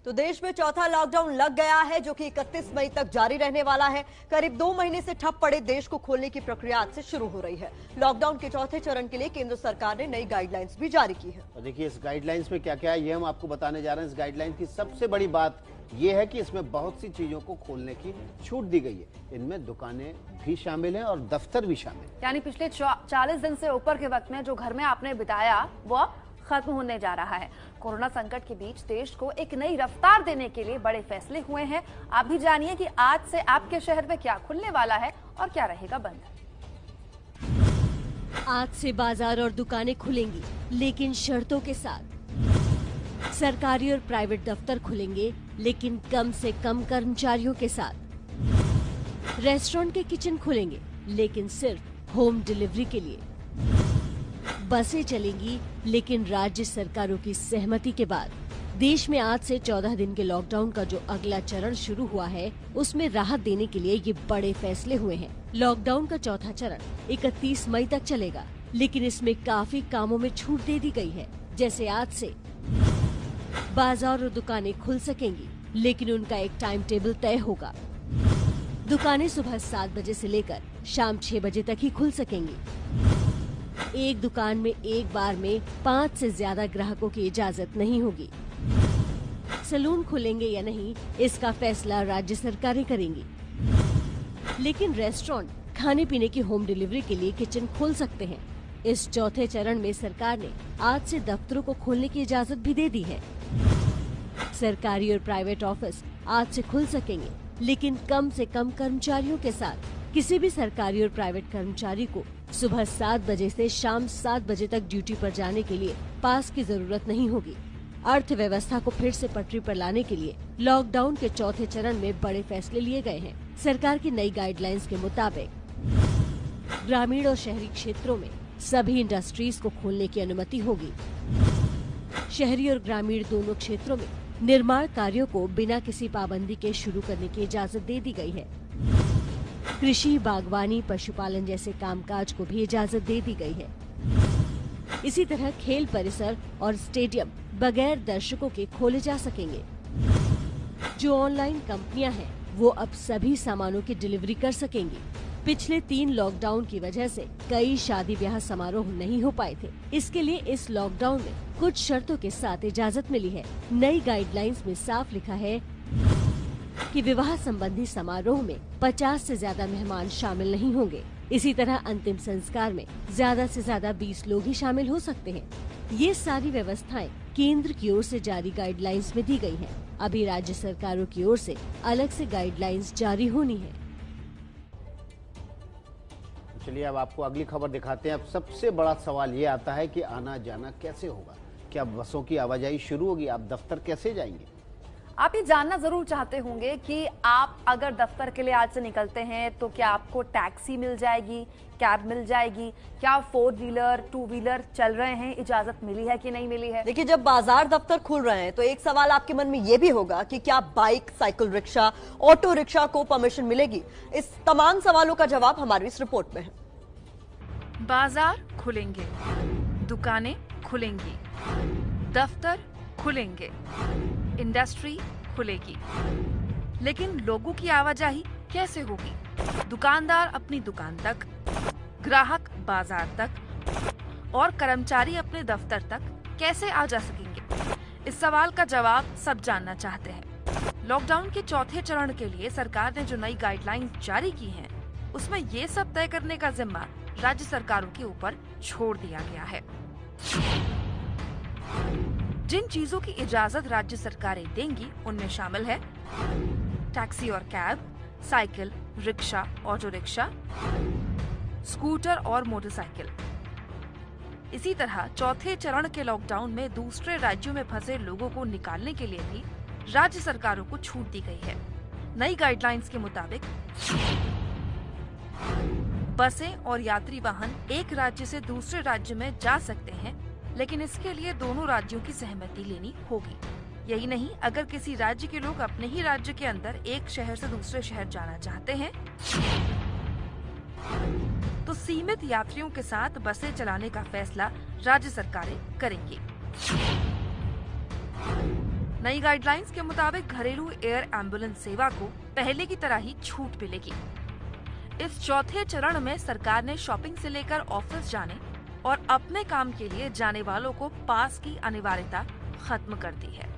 तो देश में चौथा लॉकडाउन लग गया है, जो कि 31 मई तक जारी रहने वाला है। करीब 2 महीने से ठप पड़े देश को खोलने की प्रक्रिया आज से शुरू हो रही है। लॉकडाउन के चौथे चरण के लिए केंद्र सरकार ने नई गाइडलाइंस भी जारी की है। और देखिए इस गाइडलाइंस में क्या क्या है, ये हम आपको बताने जा रहे हैं। इस गाइडलाइन की सबसे बड़ी बात यह है कि इसमें बहुत सी चीजों को खोलने की छूट दी गई है। इनमें दुकानें भी शामिल हैं और दफ्तर भी शामिल हैं। यानी पिछले 40 दिन से ऊपर के वक्त में जो घर में आपने बिताया वो खत्म होने जा रहा है। कोरोना संकट के बीच देश को एक नई रफ्तार देने के लिए बड़े फैसले हुए हैं। आप भी जानिए कि आज से आपके शहर में क्या खुलने वाला है और क्या रहेगा बंद। आज से बाजार और दुकानें खुलेंगी, लेकिन शर्तों के साथ। सरकारी और प्राइवेट दफ्तर खुलेंगे, लेकिन कम से कम कर्मचारियों के साथ। रेस्टोरेंट के किचन खुलेंगे, लेकिन सिर्फ होम डिलीवरी के लिए। बसें चलेंगी, लेकिन राज्य सरकारों की सहमति के बाद। देश में आज से 14 दिन के लॉकडाउन का जो अगला चरण शुरू हुआ है, उसमें राहत देने के लिए ये बड़े फैसले हुए हैं। लॉकडाउन का चौथा चरण 31 मई तक चलेगा, लेकिन इसमें काफी कामों में छूट दे दी गई है। जैसे आज से बाजार और दुकानें खुल सकेंगी, लेकिन उनका एक टाइम टेबल तय होगा। दुकानें सुबह 7 बजे से लेकर शाम 6 बजे तक ही खुल सकेंगी। एक दुकान में एक बार में 5 से ज्यादा ग्राहकों की इजाजत नहीं होगी। सैलून खुलेंगे या नहीं, इसका फैसला राज्य सरकारें करेंगी। लेकिन रेस्टोरेंट, खाने पीने की होम डिलीवरी के लिए किचन खोल सकते हैं। इस चौथे चरण में सरकार ने आज से दफ्तरों को खोलने की इजाजत भी दे दी है। सरकारी और प्राइवेट ऑफिस आज से खुल सकेंगे, लेकिन कम से कम कर्मचारियों के साथ। किसी भी सरकारी और प्राइवेट कर्मचारी को सुबह 7 बजे से शाम 7 बजे तक ड्यूटी पर जाने के लिए पास की जरूरत नहीं होगी। अर्थव्यवस्था को फिर से पटरी पर लाने के लिए लॉकडाउन के चौथे चरण में बड़े फैसले लिए गए हैं। सरकार की नई गाइडलाइंस के मुताबिक ग्रामीण और शहरी क्षेत्रों में सभी इंडस्ट्रीज को खोलने की अनुमति होगी। शहरी और ग्रामीण दोनों क्षेत्रों में निर्माण कार्यों को बिना किसी पाबंदी के शुरू करने की इजाजत दे दी गई है। कृषि, बागवानी, पशुपालन जैसे कामकाज को भी इजाजत दे दी गई है। इसी तरह खेल परिसर और स्टेडियम बगैर दर्शकों के खोले जा सकेंगे। जो ऑनलाइन कंपनियां हैं, वो अब सभी सामानों की डिलीवरी कर सकेंगी। पिछले 3 लॉकडाउन की वजह से कई शादी ब्याह समारोह नहीं हो पाए थे। इसके लिए इस लॉकडाउन में कुछ शर्तों के साथ इजाजत मिली है। नई गाइडलाइंस में साफ लिखा है कि विवाह संबंधी समारोह में 50 से ज्यादा मेहमान शामिल नहीं होंगे। इसी तरह अंतिम संस्कार में ज्यादा से ज्यादा 20 लोग ही शामिल हो सकते हैं। ये सारी व्यवस्थाएं केंद्र की ओर से जारी गाइडलाइंस में दी गई हैं। अभी राज्य सरकारों की ओर से अलग से गाइडलाइंस जारी होनी है। चलिए अब आपको अगली खबर दिखाते हैं। अब सबसे बड़ा सवाल ये आता है कि आना जाना कैसे होगा। क्या बसों की आवाजाही शुरू होगी? आप दफ्तर कैसे जाएंगे? आप ये जानना जरूर चाहते होंगे कि आप अगर दफ्तर के लिए आज से निकलते हैं तो क्या आपको टैक्सी मिल जाएगी, कैब मिल जाएगी, क्या 4 व्हीलर 2 व्हीलर चल रहे हैं, इजाजत मिली है कि नहीं मिली है। देखिए, जब बाजार दफ्तर खुल रहे हैं तो एक सवाल आपके मन में ये भी होगा कि क्या bike, cycle rickshaw, auto rickshaw को परमिशन मिलेगी। इस तमाम सवालों का जवाब हमारी इस रिपोर्ट में है। बाजार खुलेंगे, दुकानें खुलेंगी, दफ्तर खुलेंगे, इंडस्ट्री खुलेगी, लेकिन लोगों की आवाजाही कैसे होगी? दुकानदार अपनी दुकान तक, ग्राहक बाजार तक और कर्मचारी अपने दफ्तर तक कैसे आ जा सकेंगे? इस सवाल का जवाब सब जानना चाहते हैं। लॉकडाउन के चौथे चरण के लिए सरकार ने जो नई गाइडलाइंस जारी की हैं, उसमें ये सब तय करने का जिम्मा राज्य सरकारों के ऊपर छोड़ दिया गया है। जिन चीजों की इजाजत राज्य सरकारें देंगी उनमें शामिल है टैक्सी और cab, cycle, rickshaw, auto rickshaw, scooter और मोटरसाइकिल। इसी तरह चौथे चरण के लॉकडाउन में दूसरे राज्यों में फंसे लोगों को निकालने के लिए भी राज्य सरकारों को छूट दी गई है। नई गाइडलाइंस के मुताबिक बसें और यात्री वाहन एक राज्य से दूसरे राज्य में जा सकते हैं, लेकिन इसके लिए दोनों राज्यों की सहमति लेनी होगी। यही नहीं, अगर किसी राज्य के लोग अपने ही राज्य के अंदर एक शहर से दूसरे शहर जाना चाहते हैं तो सीमित यात्रियों के साथ बसें चलाने का फैसला राज्य सरकारें करेंगी। नई गाइडलाइंस के मुताबिक घरेलू एयर एम्बुलेंस सेवा को पहले की तरह ही छूट मिलेगी। इस चौथे चरण में सरकार ने शॉपिंग से लेकर ऑफिस जाने और अपने काम के लिए जाने वालों को पास की अनिवार्यता खत्म कर दी है।